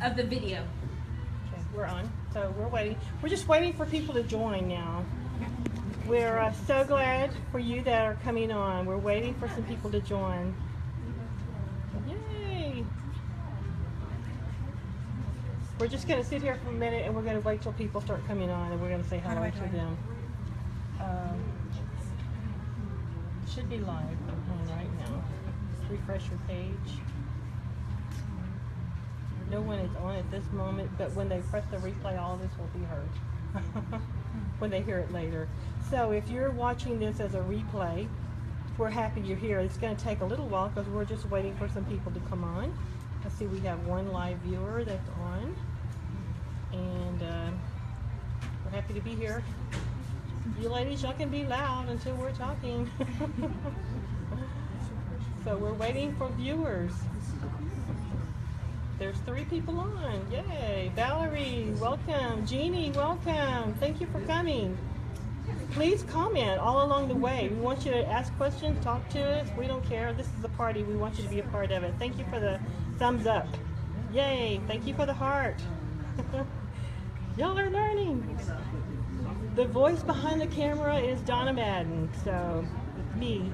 of the video. Okay, we're on. So we're waiting. We're just waiting for people to join now. We're so glad for you that are coming on. We're waiting for some people to join. Yay! We're just going to sit here for a minute and we're going to wait till people start coming on and we're going to say hello to them. Should be live right now. Just refresh your page. No one is on at this moment, but when they press the replay, all of this will be heard when they hear it later. So if you're watching this as a replay, we're happy you're here. It's going to take a little while because we're just waiting for some people to come on. I see we have one live viewer that's on, and we're happy to be here. You ladies, y'all can be loud until we're talking. So we're waiting for viewers. There's 3 people on. Yay. Valerie, welcome. Jeannie, welcome. Thank you for coming. Please comment all along the way. We want you to ask questions, talk to us. We don't care. This is a party. We want you to be a part of it. Thank you for the thumbs up. Yay. Thank you for the heart. Y'all are learning. The voice behind the camera is Donna Madden. So, me.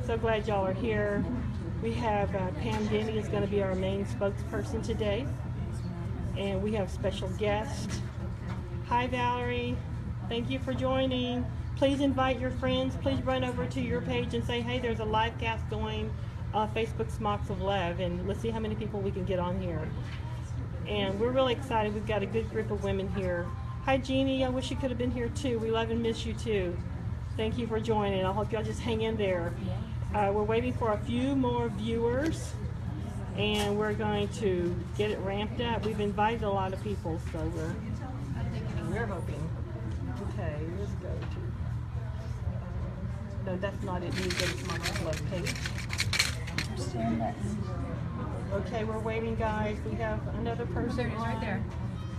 So glad y'all are here. We have Pam Denny is going to be our main spokesperson today. And we have special guest. Hi Valerie, thank you for joining. Please invite your friends. Please run over to your page and say, hey, there's a live cast going on Facebook Smocks of Love. And let's see how many people we can get on here. And we're really excited. We've got a good group of women here. Hi Jeannie, I wish you could have been here too. We love and miss you too. Thank you for joining. I hope y'all just hang in there. We're waiting for a few more viewers and we're going to get it ramped up. We've invited a lot of people, so we're hoping. Okay, let's go to, no, that's not it. You go to Smocks Love page. Okay, we're waiting guys. We have another person. There it is right there.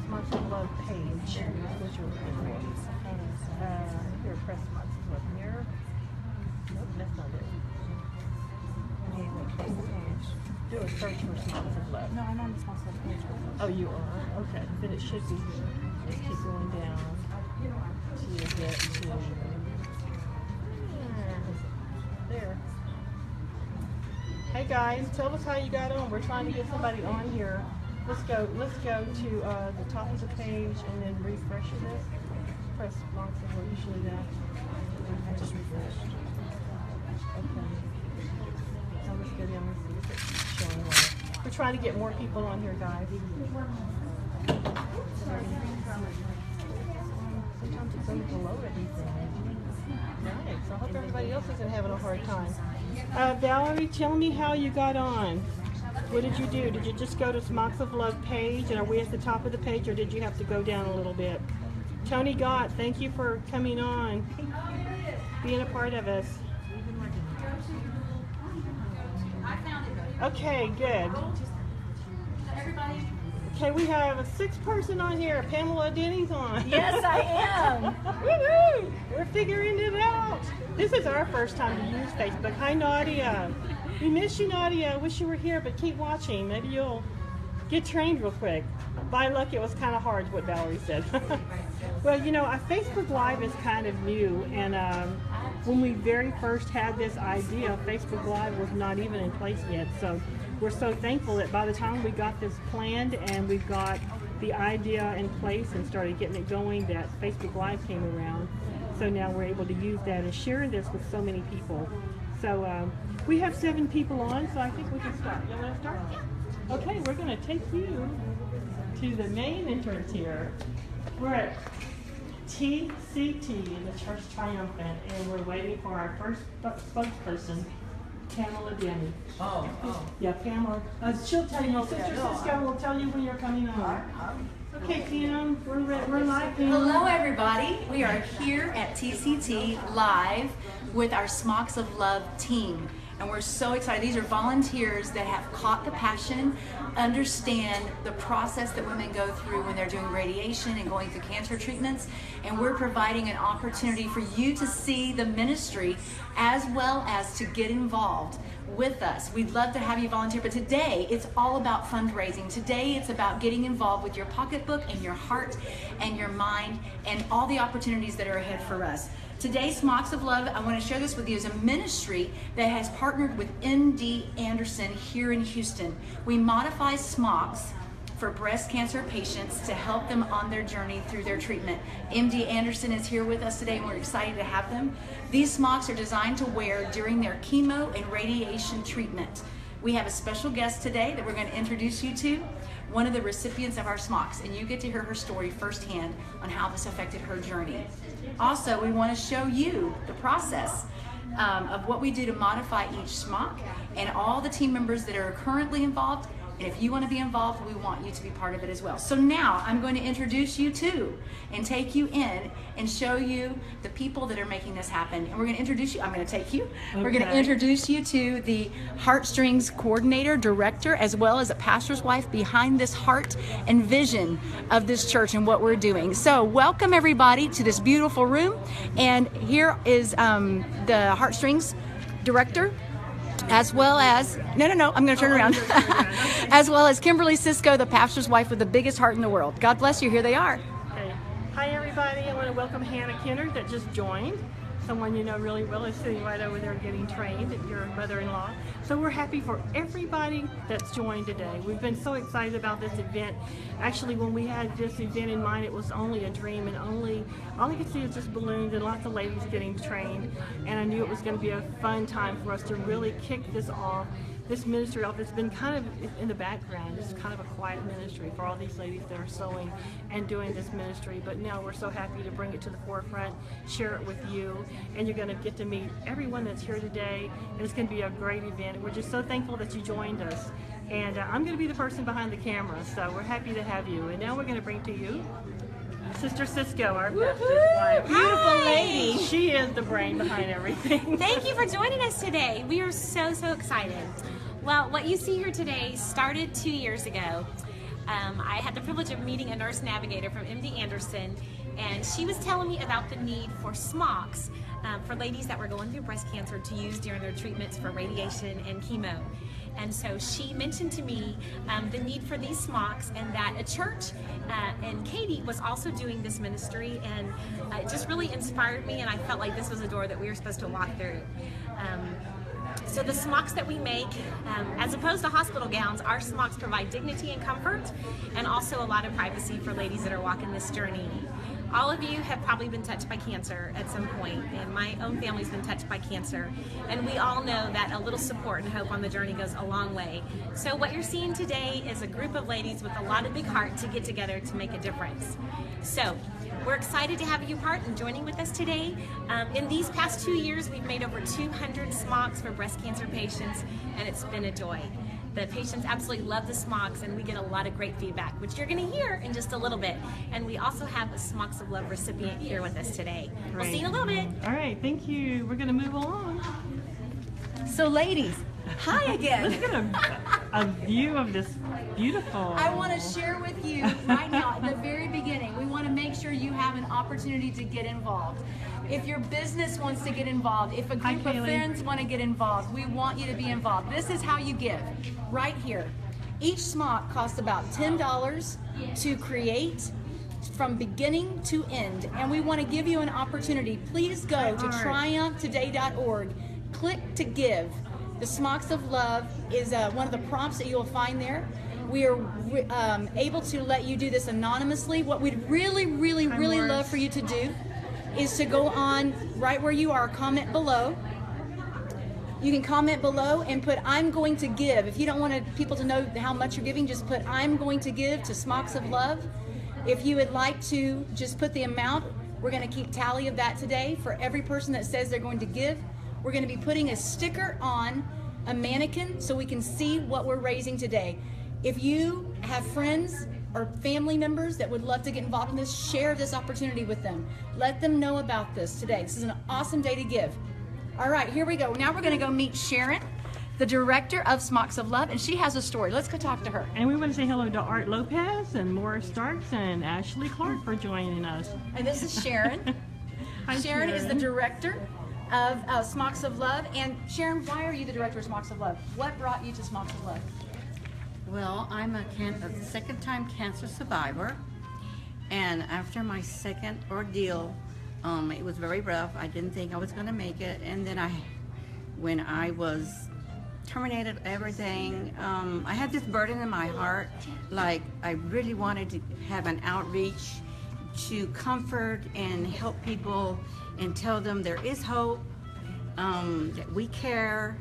Smocks Love page. Which you're looking for. Here, press Smocks Love here. Nope, that's not it. Do a search for Smocks of Love. No, I'm on the Smocks Love page. Oh, you are? Okay. Then it should be here. Just keep going down till you get to there. Hey guys, tell us how you got on. We're trying to get somebody on here. Let's go to the top of the page and then refresh it. Press Smocks of Love. Usually that. I just refreshed. Okay. Let's go down and see if it's showing well. We're trying to get more people on here, guys. Sometimes it's under below everything. Nice. I hope everybody else isn't having a hard time. Valerie, tell me how you got on. What did you do? Did you just go to Smocks of Love page, and are we at the top of the page, or did you have to go down a little bit? Tony Gott, thank you for coming on, being a part of us. Okay, good. Okay, we have a 6th person on here. Pamela Denny's on. Yes, I am. Woo-hoo! We're figuring it out. This is our first time to use Facebook. Hi, Nadia. We miss you, Nadia. Wish you were here, but keep watching. Maybe you'll get trained real quick. By luck, it was kind of hard, what Valerie said. Well, you know, Facebook Live is kind of new, and when we very first had this idea, Facebook Live was not even in place yet. So we're so thankful that by the time we got this planned and we got the idea in place and started getting it going, that Facebook Live came around. So now we're able to use that and share this with so many people. So we have 7 people on, so I think we can start. You want to start? Okay, we're going to take you to the main entrance here. We're at TCT in the Church Triumphant, and we're waiting for our first spokesperson, Pamela Denny. Oh. Yeah, Pamela. She'll tell you. Sister Cisco will tell you when you're coming on. Okay, Pam, we're live. Hello, everybody. We are here at TCT live with our Smocks of Love team. And we're so excited. These are volunteers that have caught the passion, understand the process that women go through when they're doing radiation and going through cancer treatments. And we're providing an opportunity for you to see the ministry as well as to get involved. with us. We'd love to have you volunteer, but today it's all about fundraising. Today it's about getting involved with your pocketbook and your heart and your mind and all the opportunities that are ahead for us. Today, Smocks of Love, I want to share this with you, is a ministry that has partnered with MD Anderson here in Houston. We modify smocks for breast cancer patients to help them on their journey through their treatment. MD Anderson is here with us today, and we're excited to have them. These smocks are designed to wear during their chemo and radiation treatment. We have a special guest today that we're going to introduce you to, one of the recipients of our smocks, and you get to hear her story firsthand on how this affected her journey. Also, we want to show you the process of what we do to modify each smock and all the team members that are currently involved. And if you want to be involved, we want you to be part of it as well. So now I'm going to introduce you to and take you in and show you the people that are making this happen. And we're going to introduce you, I'm going to take you. Okay. We're going to introduce you to the Heartstrings coordinator, director, as well as a pastor's wife behind this heart and vision of this church and what we're doing. So welcome everybody to this beautiful room. And here is the Heartstrings director, as well as, I'm going to turn around, as well as Kimberly Cisco, the pastor's wife with the biggest heart in the world. God bless you. Here they are. Okay. Hi, everybody. I want to welcome Hannah Kenner that just joined. Someone you know really well is sitting right over there getting trained, your mother-in-law. So we're happy for everybody that's joined today. We've been so excited about this event. Actually, when we had this event in mind, it was only a dream, and all I could see was just balloons and lots of ladies getting trained. And I knew it was going to be a fun time for us to really kick this off. This ministry off, it's been kind of in the background. It's kind of a quiet ministry for all these ladies that are sewing and doing this ministry. But now we're so happy to bring it to the forefront, share it with you, and you're going to get to meet everyone that's here today. And it's going to be a great event. We're just so thankful that you joined us. And I'm going to be the person behind the camera, so we're happy to have you. And now we're going to bring to you Sister Cisco, our pastor's wife. Beautiful lady. She is the brain behind everything. Thank you for joining us today. We are so excited. Well, what you see here today started 2 years ago. I had the privilege of meeting a nurse navigator from MD Anderson, and she was telling me about the need for smocks for ladies that were going through breast cancer to use during their treatments for radiation and chemo. And so she mentioned to me the need for these smocks, and that a church in Katy was also doing this ministry, and it just really inspired me, and I felt like this was a door that we were supposed to walk through. So the smocks that we make, as opposed to hospital gowns, our smocks provide dignity and comfort, and also a lot of privacy for ladies that are walking this journey. All of you have probably been touched by cancer at some point, and my own family's been touched by cancer, and we all know that a little support and hope on the journey goes a long way. So what you're seeing today is a group of ladies with a lot of big heart to get together to make a difference. So we're excited to have you part and joining with us today. In these past 2 years, we've made over 200 smocks for breast cancer patients, and it's been a joy. The patients absolutely love the smocks, and we get a lot of great feedback, which you're going to hear in just a little bit. And we also have a Smocks of Love recipient here with us today. We'll see you in a little bit. All right, thank you. We're going to move along. So ladies, hi again. Let's get a view of this beautiful. I want to share with you right now at the very beginning, we want to make sure you have an opportunity to get involved. If your business wants to get involved, if a group of friends want to get involved, we want you to be involved. This is how you give, right here. Each smock costs about $10 to create from beginning to end, and we want to give you an opportunity. Please go to triumphtoday.org, click to give. The Smocks of Love is one of the prompts that you'll find there. We are able to let you do this anonymously. What we'd really love for you to do is to go on right where you are, comment below. You can comment below and put, I'm going to give. If you don't want people to know how much you're giving, just put, I'm going to give to Smocks of Love. If you would like to just put the amount, we're going to keep tally of that today. For every person that says they're going to give, we're going to be putting a sticker on a mannequin so we can see what we're raising today. If you have friends or family members that would love to get involved in this, share this opportunity with them. Let them know about this today. This is an awesome day to give. All right, here we go. Now we're going to go meet Sharon, the director of Smocks of Love, and she has a story. Let's go talk to her. And we want to say hello to Art Lopez and Morris Starks and Ashley Clark for joining us. And this is Sharon. Hi, Sharon is the director of Smocks of Love. And Sharon, why are you the director of Smocks of Love? What brought you to Smocks of Love? Well, I'm a second-time cancer survivor, and after my second ordeal, it was very rough. I didn't think I was going to make it, and then when I was terminated everything, I had this burden in my heart, like I really wanted to have an outreach to comfort and help people and tell them there is hope, that we care.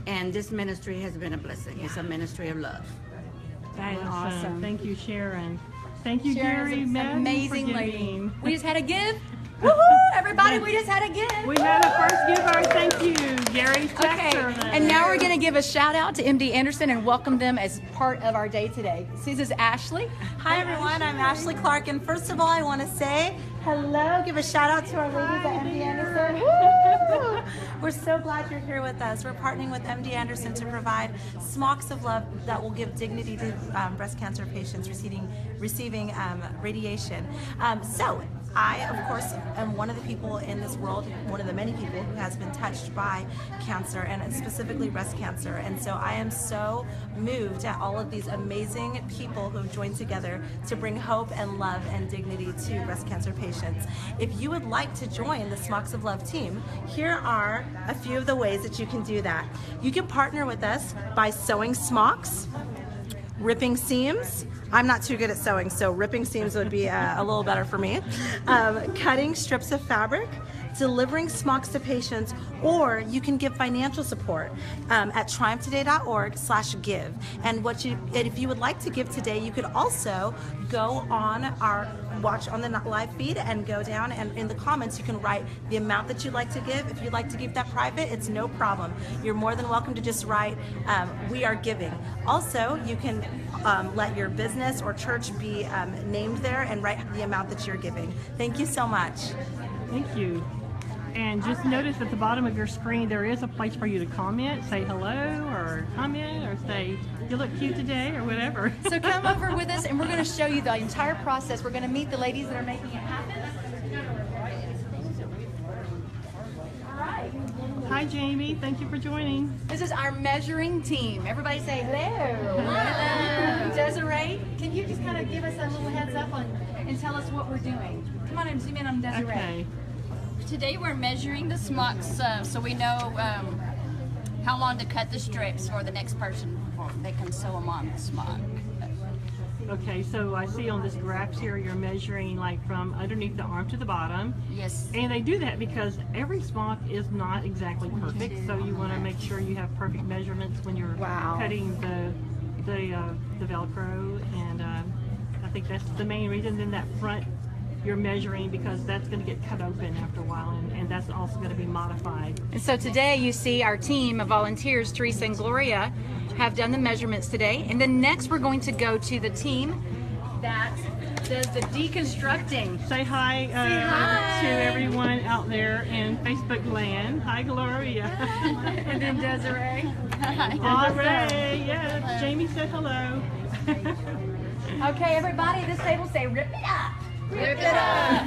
And this ministry has been a blessing. It's a ministry of love. That is awesome. Thank you, Sharon. Thank you, Sharon's Gary. an Madden, amazing for lady. giving. We just had a give. Woohoo! Everybody, we just had a give. We had a first giver. Thank you, Gary. Okay, and now we're going to give a shout out to MD Anderson and welcome them as part of our day today. This is Ashley. Hi everyone, I'm Ashley Clark, and first of all I want to say hello, give a shout out to our ladies at MD Anderson. Woo! We're so glad you're here with us. We're partnering with MD Anderson to provide Smocks of Love that will give dignity to breast cancer patients receiving radiation. So I, of course, am one of the people in this world, one of the many people who has been touched by cancer, and specifically breast cancer. And so I am so moved at all of these amazing people who have joined together to bring hope and love and dignity to breast cancer patients. If you would like to join the Smocks of Love team, here are a few of the ways that you can do that. You can partner with us by sewing smocks, ripping seams. I'm not too good at sewing, so ripping seams would be a little better for me. Cutting strips of fabric, delivering smocks to patients, or you can give financial support at triumphtoday.org/give. And if you would like to give today, you could also go on watch on the live feed and go down, and in the comments you can write the amount that you'd like to give. If you'd like to keep that private, it's no problem. You're more than welcome to just write we are giving. Also, you can let your business or church be named there and write the amount that you're giving. Thank you so much. Thank you. And just notice at the bottom of your screen there is a place for you to comment, say hello or comment or say you look cute today or whatever. So come over with us and we're going to show you the entire process. We're going to meet the ladies that are making it happen. All right. Hi Jamie, thank you for joining. This is our measuring team. Everybody say hello. Hello. Desiree, can you just kind of give us a little heads up and tell us what we're doing? Come on and zoom in on Desiree. Okay. Today we're measuring the smocks so we know how long to cut the strips for the next person before they can sew them on the smock. Okay, so I see on this graph here you're measuring like from underneath the arm to the bottom. Yes. And they do that because every smock is not exactly perfect, so you want to make sure you have perfect measurements when you're cutting the Velcro, and I think that's the main reason. Then that front you're measuring because that's going to get cut open after a while, and that's also going to be modified. And so today you see our team of volunteers, Teresa and Gloria, have done the measurements today. And then next we're going to go to the team that does the deconstructing. Say hi, to everyone out there in Facebook land. Hi, Gloria. And then Desiree. Desiree, yes. Jamie said hello. Okay, everybody at this table say, rip it up. Rip it up.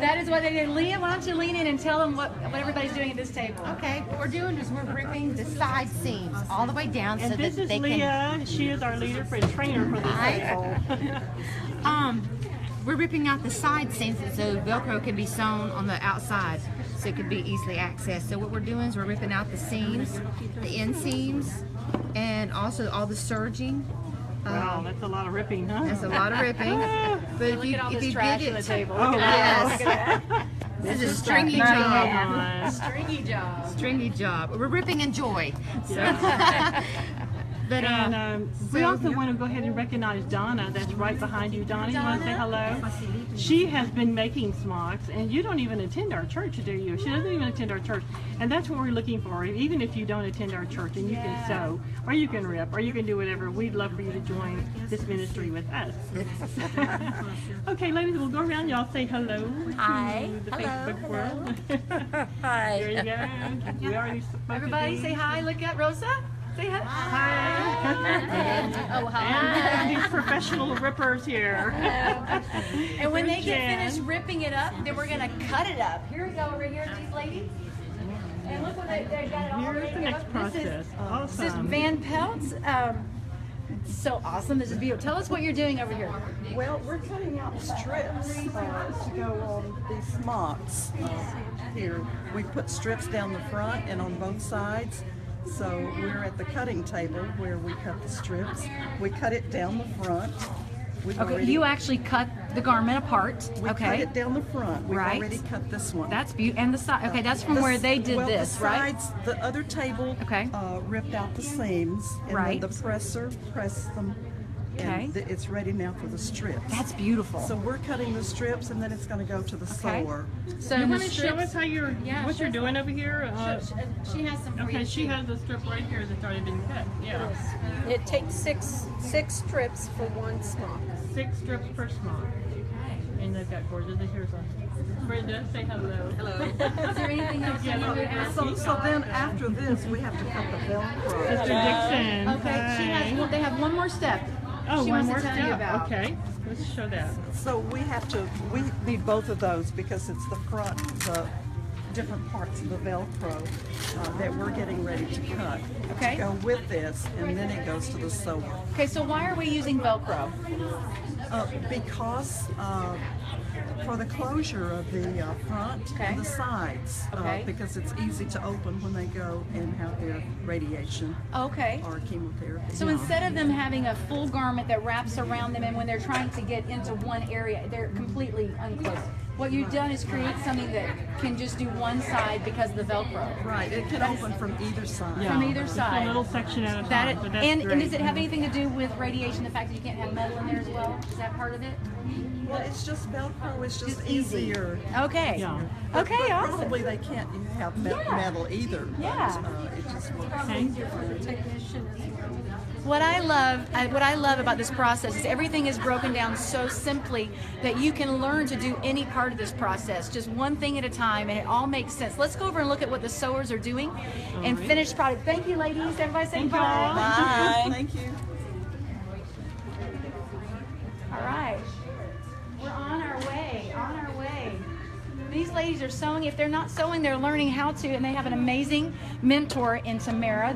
That is what they did. Leah, why don't you lean in and tell them what everybody's doing at this table? Okay, what we're doing is we're ripping the side seams all the way down And so this that is they Leah. She is our leader and trainer for this table. we're ripping out the side seams so Velcro can be sewn on the outside so it can be easily accessed. So what we're doing is we're ripping out the seams, the inseams, and also all the serging. Wow, that's a lot of ripping, huh? That's a lot of ripping. But if you, if you trash did on the it, table. Oh, yes. This is a stringy job. Stringy job. Stringy job. We're ripping in joy. Yeah. But And we also want to go ahead and recognize Donna, that's right behind you. Donna, you want to say hello? She has been making smocks, and you don't even attend our church, do you? She doesn't even attend our church, and that's what we're looking for. Even if you don't attend our church, and you can sew, or you can rip, or you can do whatever, we'd love for you to join this ministry with us. Okay, ladies, we'll go around. Y'all say hello Hi. to the Hello. Facebook world. Hi. There you go. We already spoke to Everybody these. say hi. Look at Rosa. Say hi. Hi. Oh, hi. And these professional rippers here. And when they get Jan. finished ripping it up, then we're gonna cut it up. Here we go, over here, these ladies. And look what they got it all Here's ready the to next go. process. This is Awesome. Van Pelt's. So awesome. This is beautiful. Tell us what you're doing over here. Well, we're cutting out strips to go on these smocks. Here, we put strips down the front and on both sides. So we're at the cutting table where we cut the strips. We cut it down the front. We've Okay, already- you actually cut the garment apart. we cut Okay. it down the front. We've Right. already cut this one. That's beautiful. And the side. Okay, that's from The where s- they did well, this, the right? sides, the other table Okay. ripped out the seams. And Right. then the presser pressed them. Okay. And it's ready now for the strips. That's beautiful. So we're cutting the strips and then it's going to go to the Okay. sewer. So You the want to show strips- us how you're, Yeah, what you're sure. doing over here? She has some for Okay, you. she has a strip right here that's already been cut. Yeah. It takes six strips for one smock. 6 strips per smock. And they've got gorgeous. Here's a Brenda, say hello. Is there anything else you would ask? So then after this, we have to cut the Velcro. Sister Dixon. Okay, she has. Hi. Well, they have one more step. Oh, she one wants more to tell you step. about. Okay, let's show that. So we need both of those because it's the front, the different parts of the Velcro that we're getting ready to cut. Okay. To go with this, and then it goes to the sewer. Okay, so why are we using Velcro? Because for the closure of the front Okay. and the sides, Okay. because it's easy to open when they go and have their radiation Okay. or chemotherapy. So instead of them having a full garment that wraps around them, and when they're trying to get into one area, they're completely unclosed. What you've done is create something that can just do one side because of the Velcro. Right, it can open from either side. From either Just side. a little section at a That time. it, but that's and great. does it have anything to do with radiation? The fact that you can't have metal in there as well? Is that part of it? Well, it's just Velcro. It's just easy. easier. Okay. Yeah. Okay. But Awesome. probably they can't have Yeah. metal either. But, Yeah. it just works. Okay. What I love about this process is everything is broken down so simply that you can learn to do any part of this process, just one thing at a time, and it all makes sense. Let's go over and look at what the sewers are doing and right. finished product. Thank you, ladies. Everybody say Thank you bye. all. Bye. Thank you. All right. We're on our way, These ladies are sewing. If they're not sewing, they're learning how to, and they have an amazing mentor in Tamara.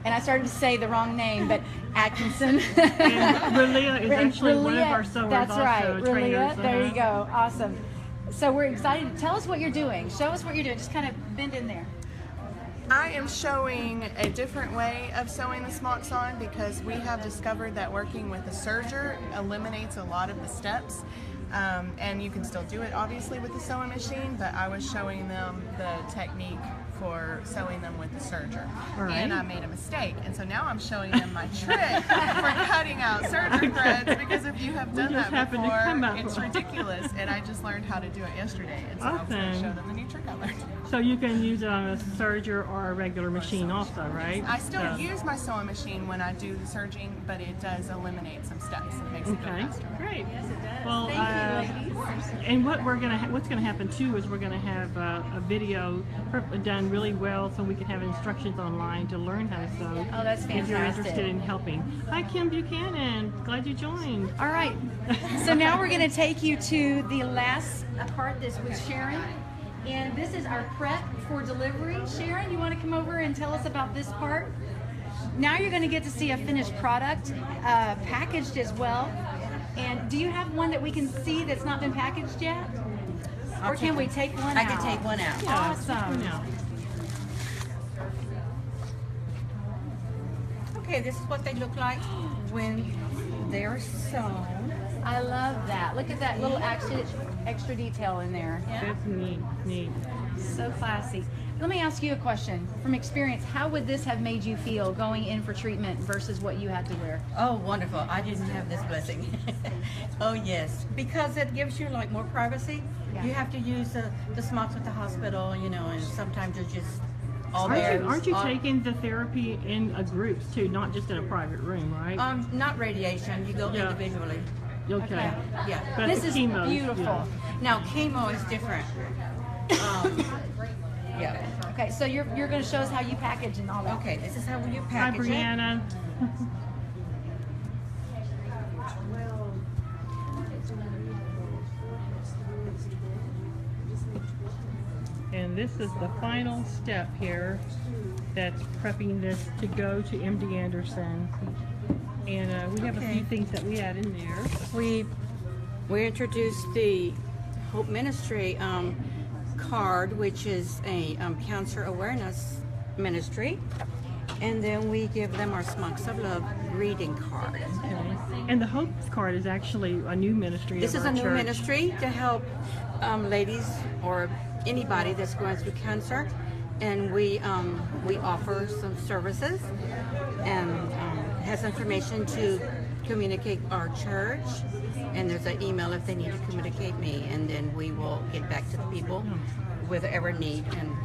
And I started to say the wrong name, but Atkinson. And Relia is actually one of Relia, our sewers, that's also right. trainers. Relia, there you uh-huh. go. Awesome. So we're excited. Tell us what you're doing. Show us what you're doing. Just kind of bend in there. I am showing a different way of sewing the smocks on because we have discovered that working with a serger eliminates a lot of the steps. And you can still do it obviously with the sewing machine, but I was showing them the technique for sewing them with the serger. Right. And I made a mistake, and so now I'm showing them my trick for cutting out serger threads, because if you have done just that happened to come before, up. it's ridiculous, and I just learned how to do it yesterday, and so I was going to Awesome. show them the new trick I learned. So you can use it on a serger or a regular machine also, right? I still So- use my sewing machine when I do the serging, but it does eliminate some steps. It makes it go Okay, faster. great. Well, Thank you, and what's gonna happen too is we're gonna have a video done really well, so we can have instructions online to learn how to sew. Oh, that's If you're fantastic. interested in helping. Hi, Kim Buchanan. Glad you joined. All right. So now we're going to take you to the last part. This with Sharon. And this is our prep for delivery. Sharon, you want to come over and tell us about this part? Now you're going to get to see a finished product, packaged as well. And do you have one that we can see that's not been packaged yet? Or can we take one I out? can take one out. Awesome. Now, Okay, this is what they look like when they're sewn. I love that. Look at that little extra detail in there. that's neat. So classy. Let me ask you a question. From experience, how would this have made you feel going in for treatment versus what you had to wear? Oh, wonderful. I didn't have this blessing. Oh, yes. Because it gives you like more privacy. Yeah. You have to use the smocks at the hospital, you know, and sometimes you're just all there. Aren't you taking the therapy in a groups too, not just in a private room, right? Not radiation. You go Yeah. individually. Okay. Yeah. But This the is chemo, beautiful. yeah. Now, chemo is different. Yeah. Okay, so you're going to show us how you package and all that. Okay, this is how you Hi, package it. Brianna. And this is the final step here that's prepping this to go to MD Anderson. And we have a few things that we add in there. We introduced the Hope Ministry card, which is a cancer awareness ministry, and then we give them our Smocks of Love greeting card. Okay. And the Hope card is actually a new ministry. This of is our a new church. ministry to help ladies or anybody that's going through cancer, and we offer some services and has information to communicate our church, and there's an email if they need to communicate me, and then we will get back to the people with whatever need. And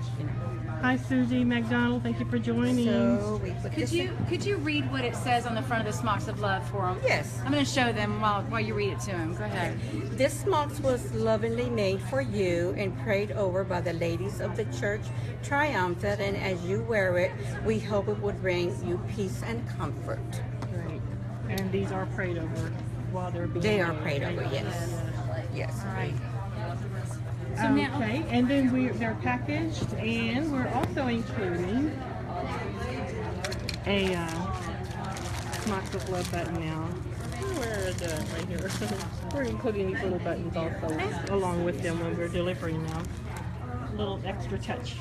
Hi, Susie McDonald. Thank you for joining. so we put Could this you read what it says on the front of the Smocks of Love for them? Yes. I'm going to show them while you read it to them. Go ahead. This Smocks was lovingly made for you and prayed over by the ladies of the church triumphant, and as you wear it, we hope it would bring you peace and comfort. Great. And these are prayed over while they're being They are made. prayed over, yes. Yes. All right. So now, Okay, and then they're packaged, and we're also including a Smocks of Love button now. Where is it? Right here. We're including these little buttons also along with them when we're delivering them. A little extra touch.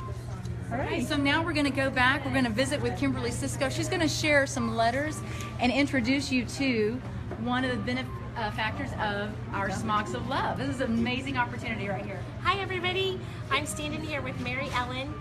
All right. so now we're going to go back. We're going to visit with Kimberly Cisco. She's going to share some letters and introduce you to one of the benefactors of our Smocks of Love. This is an amazing opportunity right here. Hi everybody, I'm standing here with Mary Ellen.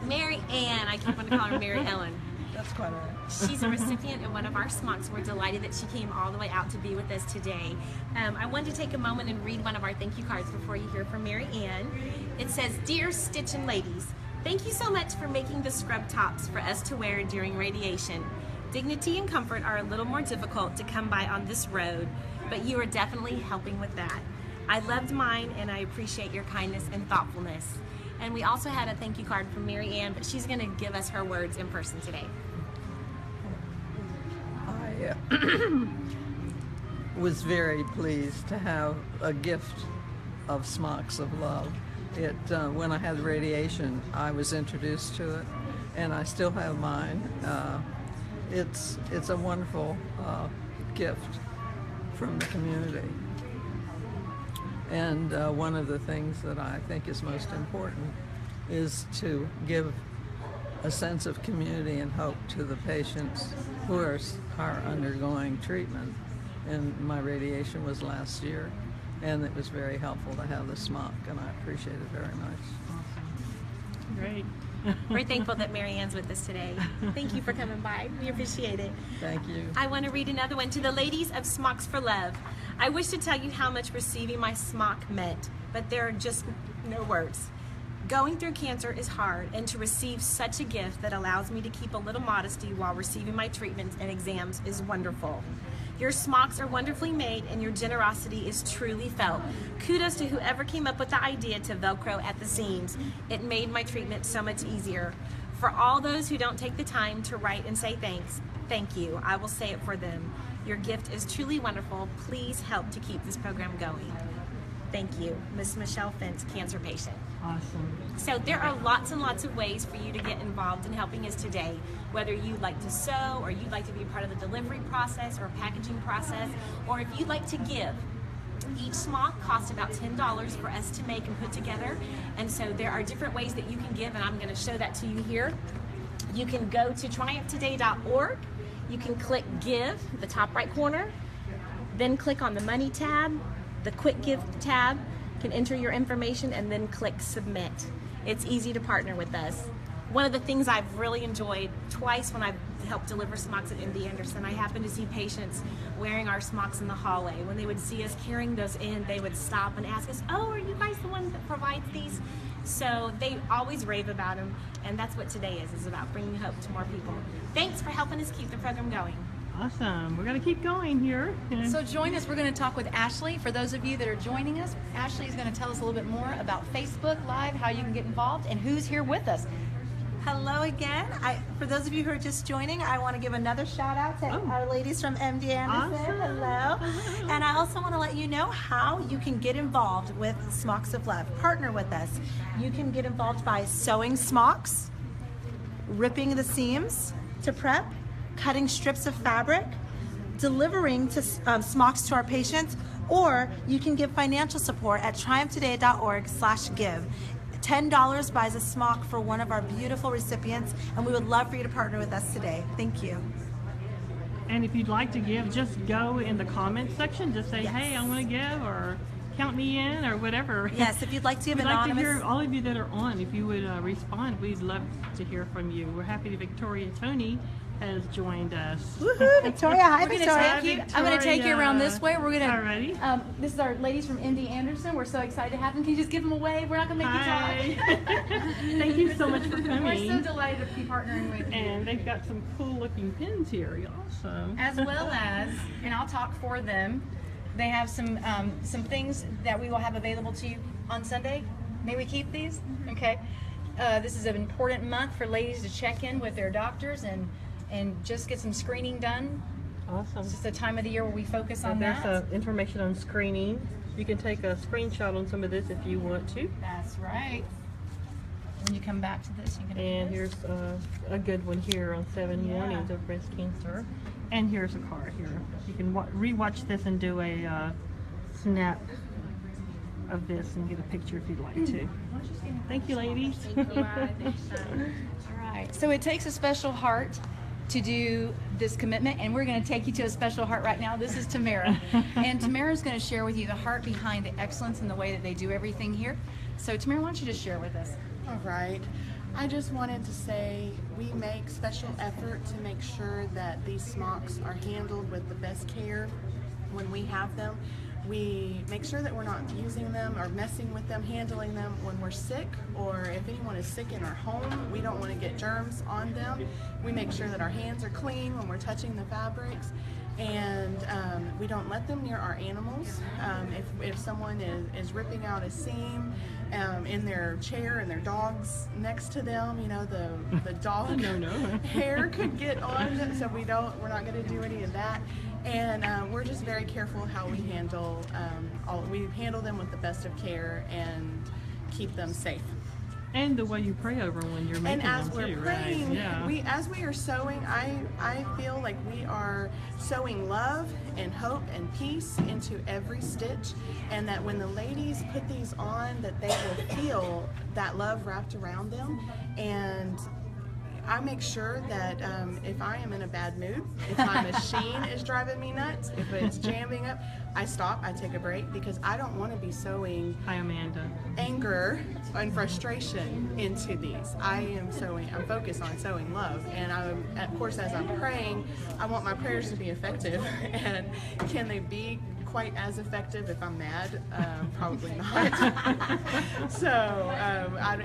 Mary Ann, I keep wanting to call her Mary Ellen. That's quite all right. She's a recipient of one of our Smocks. We're delighted that she came all the way out to be with us today. I wanted to take a moment and read one of our thank you cards before you hear from Mary Ann. It says, Dear Stitchin' Ladies, thank you so much for making the scrub tops for us to wear during radiation. Dignity and comfort are a little more difficult to come by on this road, but you are definitely helping with that. I loved mine and I appreciate your kindness and thoughtfulness. And we also had a thank you card from Mary Ann, but she's going to give us her words in person today. I was very pleased to have a gift of Smocks of Love. When I had radiation, I was introduced to it, and I still have mine. It's a wonderful gift from the community. And one of the things that I think is most important is to give a sense of community and hope to the patients who are undergoing treatment. And my radiation was last year, and it was very helpful to have the smock, and I appreciate it very much. Great. We're thankful that Mary Ann's with us today. Thank you for coming by. We appreciate it. Thank you. I want to read another one. To the ladies of Smocks for Love, I wish to tell you how much receiving my smock meant, but there are just no words. Going through cancer is hard, and to receive such a gift that allows me to keep a little modesty while receiving my treatments and exams is wonderful. Your smocks are wonderfully made, and your generosity is truly felt. Kudos to whoever came up with the idea to Velcro at the seams. It made my treatment so much easier. For all those who don't take the time to write and say thanks, thank you. I will say it for them. Your gift is truly wonderful. Please help to keep this program going. Thank you, Miss Michelle Fentz, cancer patient. Awesome. So there are lots and lots of ways for you to get involved in helping us today, whether you'd like to sew, or you'd like to be part of the delivery process or packaging process, or if you'd like to give. Each smock costs about $10 for us to make and put together, and so there are different ways that you can give, and I'm going to show that to you here. You can go to triumphtoday.org. You can click Give, the top right corner, then click on the Money tab, the Quick Give tab. You can enter your information and then click Submit. It's easy to partner with us. One of the things I've really enjoyed twice when I've helped deliver smocks at MD Anderson, I happened to see patients wearing our smocks in the hallway. When they would see us carrying those in, they would stop and ask us, oh, are you guys the one that provides these? So they always rave about them, and that's what today is about bringing hope to more people. Thanks for helping us keep the program going. Awesome. We're going to keep going here. So join us. We're going to talk with Ashley. For those of you that are joining us, Ashley is going to tell us a little bit more about Facebook Live, how you can get involved, and who's here with us. Hello again. For those of you who are just joining, I want to give another shout out to our ladies from MD Anderson. Awesome. Hello. And I also want to let you know how you can get involved with Smocks of Love. Partner with us. You can get involved by sewing smocks, ripping the seams to prep, cutting strips of fabric, delivering to smocks to our patients, or you can give financial support at triumphtoday.org/give. $10 buys a smock for one of our beautiful recipients, and we would love for you to partner with us today. Thank you. And if you'd like to give, just go in the comments section. Just say, Yes. hey, I want to give, or count me in, or whatever. Yes, if you'd like to give We'd like anonymous. to hear all of you that are on. If you would respond, we'd love to hear from you. We're happy that Victoria Tony has joined us. Woohoo, Victoria. Hi, We're gonna Victoria. take you, I'm going to take you around this way. We're going to. Alrighty. This is our ladies from MD Anderson. We're so excited to have them. Can you just give them a wave? We're not going to make you talk. Thank you so much for coming. We're so delighted to be partnering with you. And they've got some cool looking pins here. Awesome. As well as, and I'll talk for them, they have some things that we will have available to you on Sunday. May we keep these? Okay. This is an important month for ladies to check in with their doctors and just get some screening done. Awesome. It's just a time of the year where we focus on There's that. information on screening. You can take a screenshot on some of this if you want to. That's right. When you come back to this, you can. And here's a good one here on 7 warnings of breast cancer. And here's a card here. You can rewatch this and do a snap of this and get a picture if you'd like to. Thank you, ladies. All right. So it takes a special heart to do this commitment, and we're going to take you to a special heart right now. This is Tamara, and Tamara's going to share with you the heart behind the excellence and the way that they do everything here. So Tamara, why don't you just share with us? All right. I just wanted to say we make special effort to make sure that these smocks are handled with the best care when we have them. We make sure that we're not using them or messing with them, handling them when we're sick, or if anyone is sick in our home, we don't want to get germs on them. We make sure that our hands are clean when we're touching the fabrics, and we don't let them near our animals. If someone is ripping out a seam in their chair and their dog's next to them, you know, the dog hair could get on them, so we're not going to do any of that. And we're just very careful how we handle we handle them with the best of care and keep them safe. And the way you pray over them when you're making them And as we're too, praying, right? Yeah. as we are sowing, I feel like we are sowing love and hope and peace into every stitch, and that when the ladies put these on, that they will feel that love wrapped around them. And I make sure that if I am in a bad mood, if my machine is driving me nuts, if it's jamming up, I stop, I take a break, because I don't want to be sowing anger and frustration into these. I'm focused on sowing love, and of course, as I'm praying, I want my prayers to be effective. And can they be quite as effective if I'm mad? Probably not. So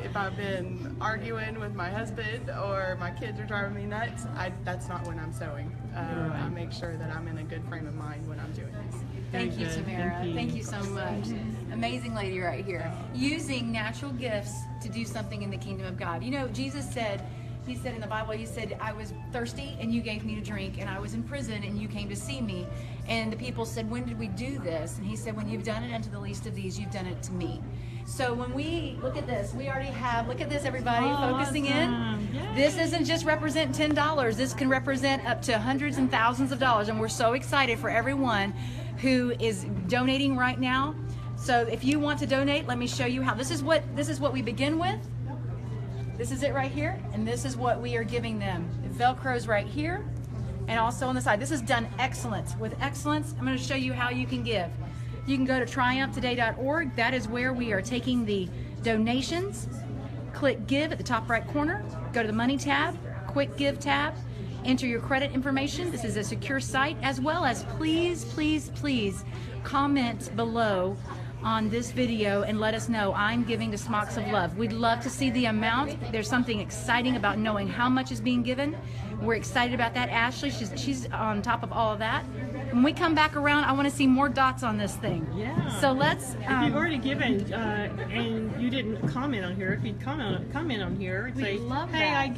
if I've been arguing with my husband or my kids are driving me nuts, that's not when I'm sewing. I make sure that I'm in a good frame of mind when I'm doing this. Thank you, Tamara. Thank you so much. Amazing lady right here. Using natural gifts to do something in the kingdom of God. You know, Jesus said, he said in the Bible, he said, I was thirsty and you gave me to drink, and I was in prison and you came to see me. And the people said, when did we do this? And he said, when you've done it unto the least of these, you've done it to me. So when we look at this, we already have, look at this, everybody, focusing in. Yay. This doesn't just represent $10. This can represent up to hundreds and thousands of dollars. And we're so excited for everyone who is donating right now. So if you want to donate, let me show you how. This is what we begin with. This is it right here, and this is what we are giving them. Velcro's right here, and also on the side. This is done excellence. With excellence, I'm going to show you how you can give. You can go to triumphtoday.org. That is where we are taking the donations. Click Give at the top right corner. Go to the Money tab, Quick Give tab. Enter your credit information. This is a secure site, as well as please, please, please comment below on this video and let us know, I'm giving to Smocks of Love. We'd love to see the amount. There's something exciting about knowing how much is being given. We're excited about that. Ashley, she's on top of all of that. When we come back around, I want to see more dots on this thing. Yeah. So let's. If you've already given and you didn't comment on here, if you'd comment on here and say, love hey, that. I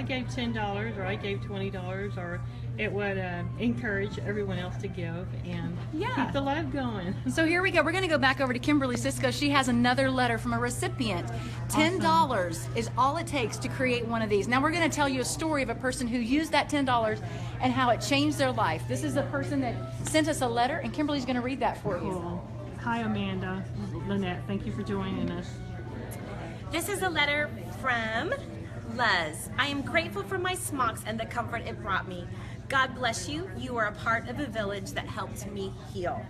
gave $10 or I gave $20, or it would encourage everyone else to give and keep the love going. So here we go. We're going to go back over to Kimberly Cisco. She has another letter from a recipient. $10 is all it takes to create one of these. Now we're going to tell you a story of a person who used that $10 and how it changed their life. This is a person that sent us a letter, and Kimberly's going to read that for you. Cool. Hi, Amanda. Lynette, thank you for joining us. This is a letter from Luz. I am grateful for my smocks and the comfort it brought me. God bless you. You are a part of a village that helped me heal.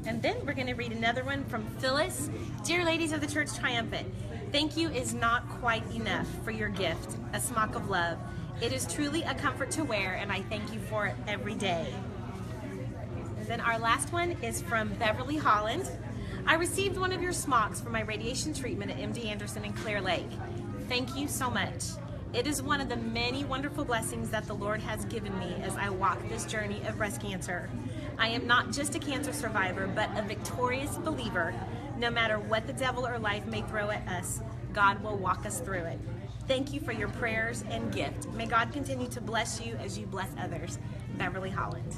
And then we're going to read another one from Phyllis. Dear ladies of the Church Triumphant, thank you is not quite enough for your gift, a smock of love. It is truly a comfort to wear, and I thank you for it every day. And then our last one is from Beverly Holland. I received one of your smocks for my radiation treatment at MD Anderson in Clear Lake. Thank you so much. It is one of the many wonderful blessings that the Lord has given me as I walk this journey of breast cancer. I am not just a cancer survivor, but a victorious believer. No matter what the devil or life may throw at us, God will walk us through it. Thank you for your prayers and gift. May God continue to bless you as you bless others. Beverly Holland.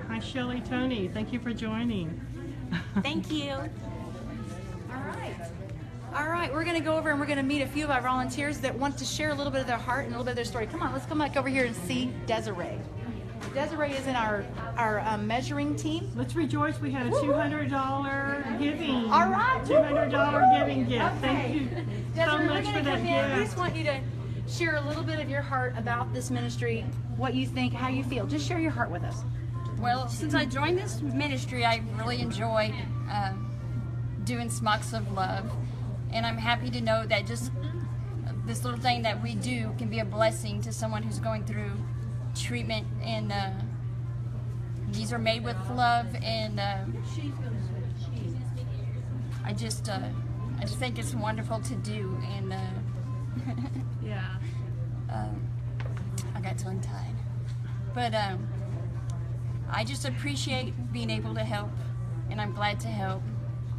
Hi, Shelley Tony. Thank you for joining. Thank you. All right, we're going to go over and we're going to meet a few of our volunteers that want to share a little bit of their heart and a little bit of their story. Come on, let's come back over here and see Desiree. Desiree is in our measuring team. Let's rejoice. We had a $200 giving. All right. $200 giving gift. Okay. Thank you Desiree, so we're much gonna for that come in. We gift. just want you to share a little bit of your heart about this ministry, what you think, how you feel. Just share your heart with us. Well, since I joined this ministry, I really enjoyed doing Smocks of Love. And I'm happy to know that just this little thing that we do can be a blessing to someone who's going through treatment. And these are made with love. And I just think it's wonderful to do. And Yeah. I got tongue tied. But I just appreciate being able to help, and I'm glad to help,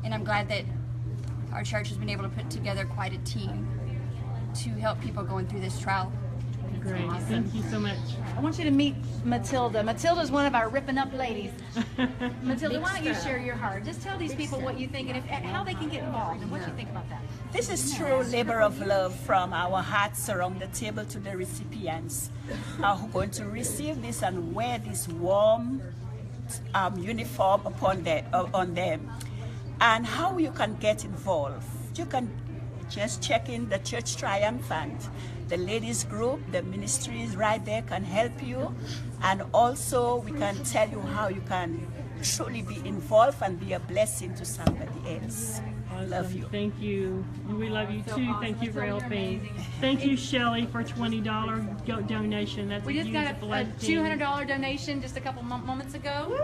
and I'm glad that our church has been able to put together quite a team to help people going through this trial. Great. Thank you so much. I want you to meet Matilda. Matilda's one of our ripping up ladies. Matilda, why don't you share your heart? Just tell these people what you think and how they can get involved and what you think about that. This is true labor of love from our hearts around the table to the recipients who are going to receive this and wear this warm uniform on them. And how you can get involved. You can just check in the Church Triumphant. The ladies group, the ministry is right there, can help you. And also we can tell you how you can truly be involved and be a blessing to somebody else. Awesome. Love you. Thank you. We love you too. Thank you for helping. Thank you, Shelley, for $20 donation. That's We just got a $200 donation just a couple moments ago.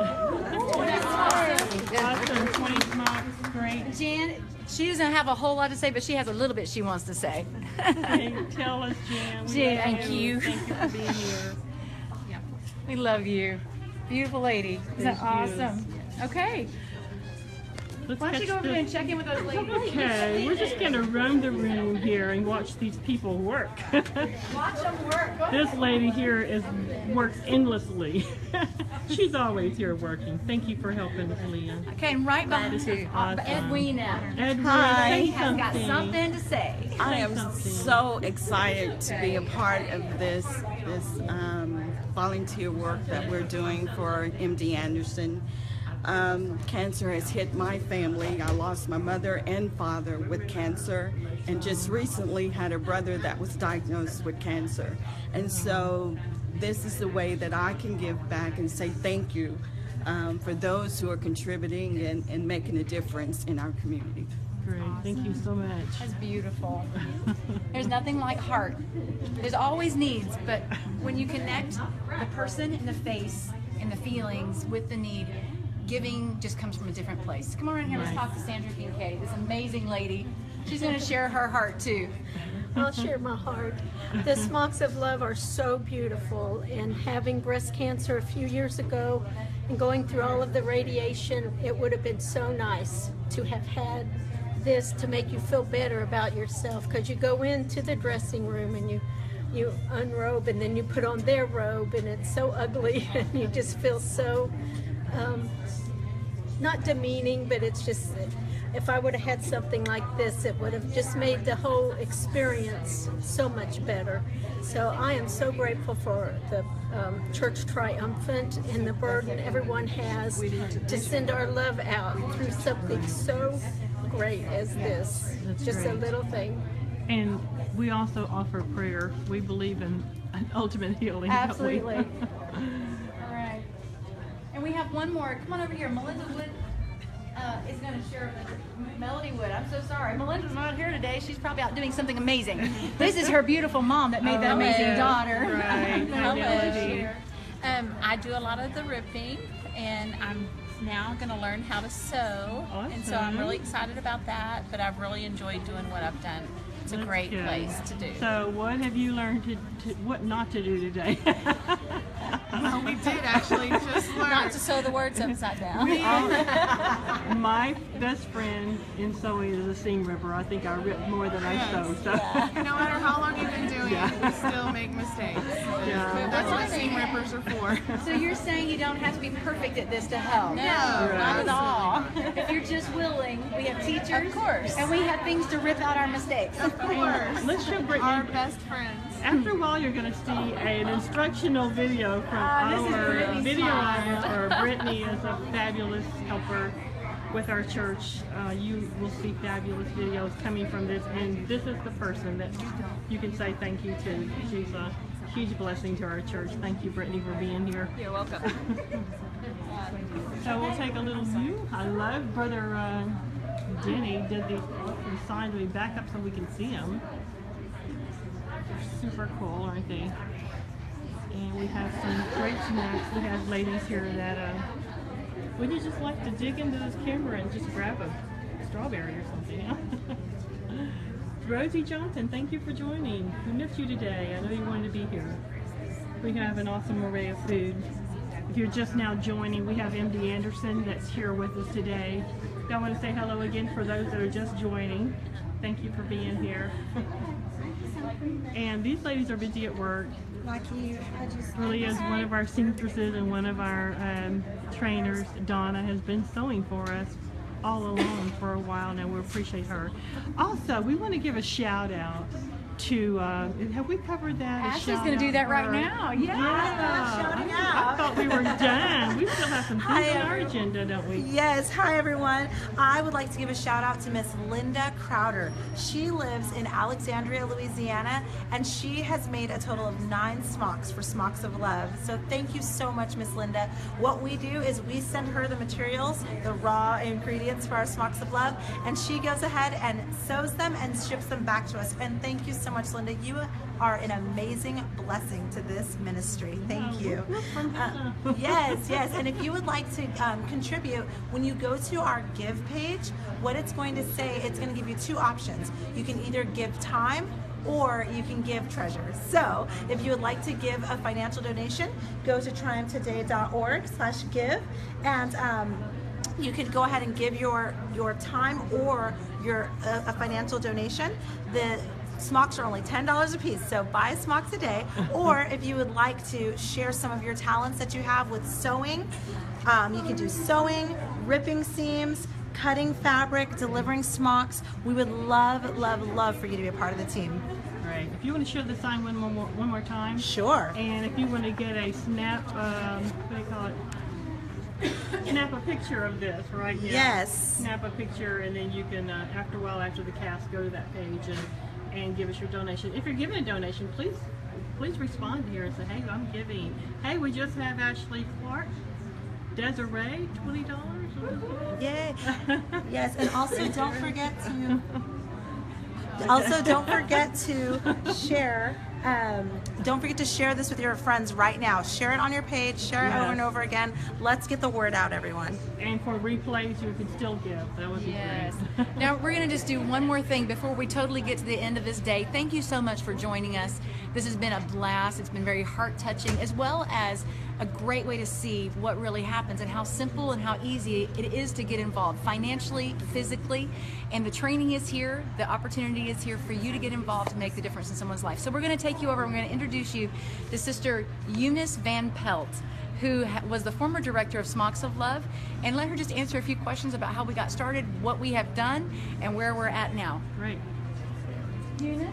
Awesome. 20 smocks. Great. Jan, she doesn't have a whole lot to say, but she has a little bit she wants to say. Hey, tell us, Jan. Jan, Thank you for being here. We love you. Beautiful lady. Isn't that awesome? Okay. Why don't you go over there and check in with those ladies? Okay, we're just going to roam the room here and watch these people work. Watch them work. Go This lady here works endlessly. She's always here working. Thank you for helping us, Leanne. Okay, and right behind This you, is awesome. Edwina. Edwina, Hi. say Has got something. something to say. I am so excited to be a part of this volunteer work that we're doing for MD Anderson. Cancer has hit my family. I lost my mother and father with cancer, and just recently had a brother that was diagnosed with cancer. And so this is the way that I can give back and say thank you for those who are contributing and making a difference in our community. Great, thank you so much. That's beautiful. There's nothing like heart. There's always needs, but when you connect the person in the face and the feelings with the need, giving just comes from a different place. Come on around here, let's talk to Sandra Kincaid, this amazing lady. She's going to share her heart too. I'll share my heart. The Smocks of Love are so beautiful, and having breast cancer a few years ago and going through all of the radiation, it would have been so nice to have had this to make you feel better about yourself, because you go into the dressing room and you unrobe and then you put on their robe and it's so ugly and you just feel so not demeaning, but it's just, if I would have had something like this, it would have just made the whole experience so much better. So I am so grateful for the Church Triumphant and the burden everyone has to send our love out through something so great as this. That's just great. a little thing. And we also offer prayer. We believe in an ultimate healing. don't we? Absolutely. All right. And we have one more. Come on over here. Melinda Wood is going to share with Melody Wood. I'm so sorry. Melinda's not here today. She's probably out doing something amazing. This is her beautiful mom that made the amazing daughter. Right. Hi, Melody. I do a lot of the ripping, and I'm now going to learn how to sew. And so I'm really excited about that, but I've really enjoyed doing what I've done. It's a great good. place to do. So what have you learned what not to do today? Well, we did actually just learn. Not to sew the words upside down. My best friend in sewing is a seam ripper. I think I rip more than I sew. So. No matter how long you've been doing it, we still make mistakes. Yeah. That's what seam rippers are for. So you're saying you don't have to be perfect at this to help? No, not at all. If you're just willing, we have teachers. Of course. And we have things to rip out our mistakes. Of course. Let's show Brittany. Our best friends. After a while, you're going to see an instructional video from our videographer, or Brittany is a fabulous helper with our church. You will see fabulous videos coming from this, and this is the person that you can say thank you to. She's a huge blessing to our church. Thank you, Brittany, for being here. You're welcome. So we'll take a little view. I love Brother Denny did these awesome signs. We back up so we can see them. They're super cool, aren't they? And we have some great snacks. We have ladies here that would you just like to dig into this camera and just grab a strawberry or something? Rosie Johnson, thank you for joining. We missed you today. I know you wanted to be here. We have an awesome array of food. If you're just now joining, we have MD Anderson that's here with us today. I want to say hello again for those that are just joining. Thank you for being here. And these ladies are busy at work. Like you, Really is one of our seamstresses and one of our trainers. Donna has been sewing for us all along for a while now. We appreciate her. Also, we want to give a shout out to, have we covered that? Ashley's going to do that right now. shouting out. I thought we were done. We still have some things on our agenda, don't we? Yes, hi everyone. I would like to give a shout out to Miss Linda Crowder. She lives in Alexandria, Louisiana, and she has made a total of 9 smocks for Smocks of Love. So thank you so much, Miss Linda. What we do is we send her the materials, the raw ingredients for our Smocks of Love, and she goes ahead and sews them and ships them back to us. And thank you so much, Linda. You are an amazing blessing to this ministry. Thank you. Yes. And if you would like to contribute, when you go to our give page, what it's going to say, it's going to give you 2 options. You can either give time or you can give treasure. So if you would like to give a financial donation, go to triumphtoday.org/give, and you can go ahead and give your time or a financial donation. The smocks are only $10 a piece, so buy smocks a day. Or if you would like to share some of your talents that you have with sewing, you can do sewing, ripping seams, cutting fabric, delivering smocks. We would love for you to be a part of the team. Right. If you want to show the sign one more time. Sure. And if you want to get a snap, what do you call it? Snap a picture of this right here. Yes. Snap a picture, and then you can, after a while, after the cast, go to that page and give us your donation. If you're giving a donation, please respond here and say, hey, I'm giving. Hey, we just have Ashley Clark, Desiree, $20. Yay. Yes, and also don't forget to share Don't forget to share this with your friends right now. Share it on your page, share it over and over again. Let's get the word out, everyone. And for replays, you can still give. That would be great. Now we're going to just do one more thing before we totally get to the end of this day. Thank you so much for joining us. This has been a blast. It's been very heart-touching, as well as a great way to see what really happens and how simple and how easy it is to get involved financially, physically, and the training is here, the opportunity is here for you to get involved to make the difference in someone's life. So we're going to take you over, we're going to introduce you to Sister Eunice Van Pelt, who was the former director of Smocks of Love, and let her just answer a few questions about how we got started, what we have done, and where we're at now. Great. Eunice,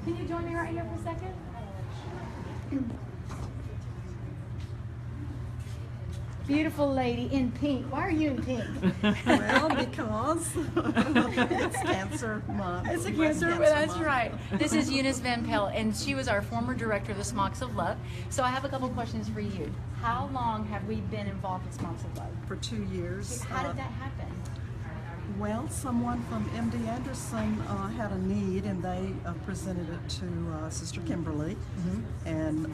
can you join me right here for a second? Beautiful lady in pink. Why are you in pink? Well, because it's Cancer Month. It's a cancer, but that's right. This is Eunice Van Pelt, and she was our former director of the Smocks of Love. So I have a couple questions for you. How long have we been involved in Smocks of Love? For 2 years. How did that happen? Well, someone from MD Anderson had a need, and they presented it to Sister Kimberly, and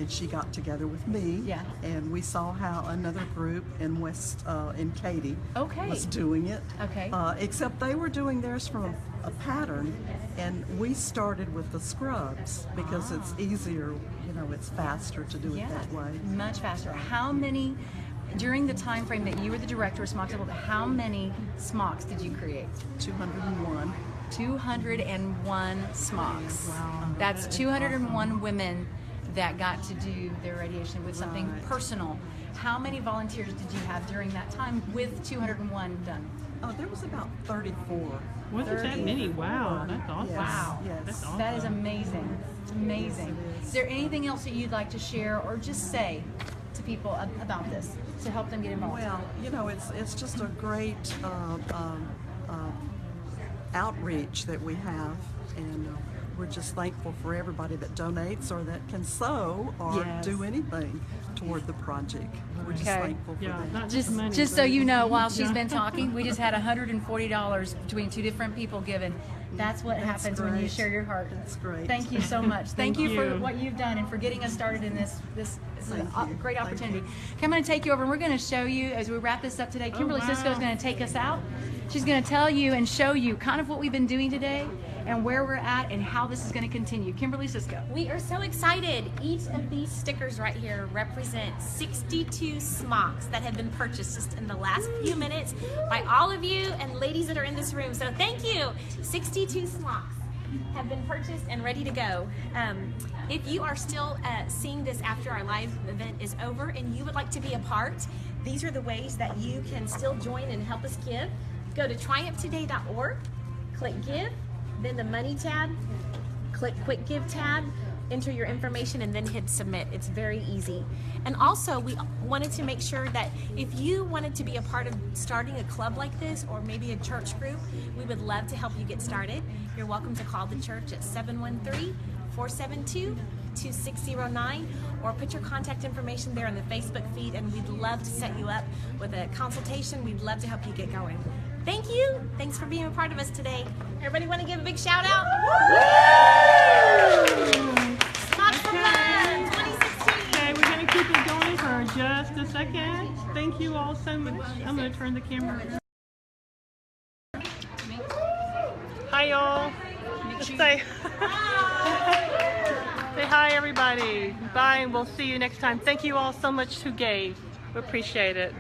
she got together with me. Yeah. And we saw how another group in in Katy was doing it. Okay. Except they were doing theirs from a pattern, and we started with the scrubs because it's easier. You know, it's faster to do it that way. Much faster. How many? During the time frame that you were the director of Smocks of Love, how many smocks did you create? 201. 201 smocks. Wow. That's 201 women that got to do their radiation with something personal. How many volunteers did you have during that time with 201 done? Oh, there was about 34. Wasn't that many? Wow, that's awesome. Yes. Wow. Yes. That's awesome. That is amazing. It's amazing. Is there anything else that you'd like to share or just say to people about this to help them get involved? Well, you know, it's just a great outreach that we have, and we're just thankful for everybody that donates or that can sew or do anything toward the project. We're just thankful for that. Not Just money, so but- you know, while she's been talking, we just had $140 between two different people given. That's what happens when you great. share your heart. That's great. Thank you so much. Thank you for you. what you've done and for getting us started in this is a you. great Thank opportunity. you. Okay, I'm going to take you over and we're going to show you as we wrap this up today. Kimberly Cisco is going to take us out. She's going to tell you and show you kind of what we've been doing today and where we're at and how this is going to continue. Kimberly Cisco. We are so excited. Each of these stickers right here represent 62 smocks that have been purchased just in the last few minutes by all of you and ladies that are in this room. So thank you. 62 smocks have been purchased and ready to go. If you are still seeing this after our live event is over and you would like to be a part, these are the ways that you can still join and help us give. Go to triumphtoday.org, click give, then the money tab, click quick give tab, enter your information and then hit submit. It's very easy. And also we wanted to make sure that if you wanted to be a part of starting a club like this or maybe a church group, we would love to help you get started. You're welcome to call the church at 713-472-2609 or put your contact information there on the Facebook feed and we'd love to set you up with a consultation. We'd love to help you get going. Thank you. Thanks for being a part of us today. Everybody want to give a big shout out? Smocks for Love 2016. Okay, we're going to keep it going for just a second. Thank you all so much. I'm going to turn the camera around. Hi, y'all. Let's say say hi, everybody. Bye, and we'll see you next time. Thank you all so much who gave. We appreciate it.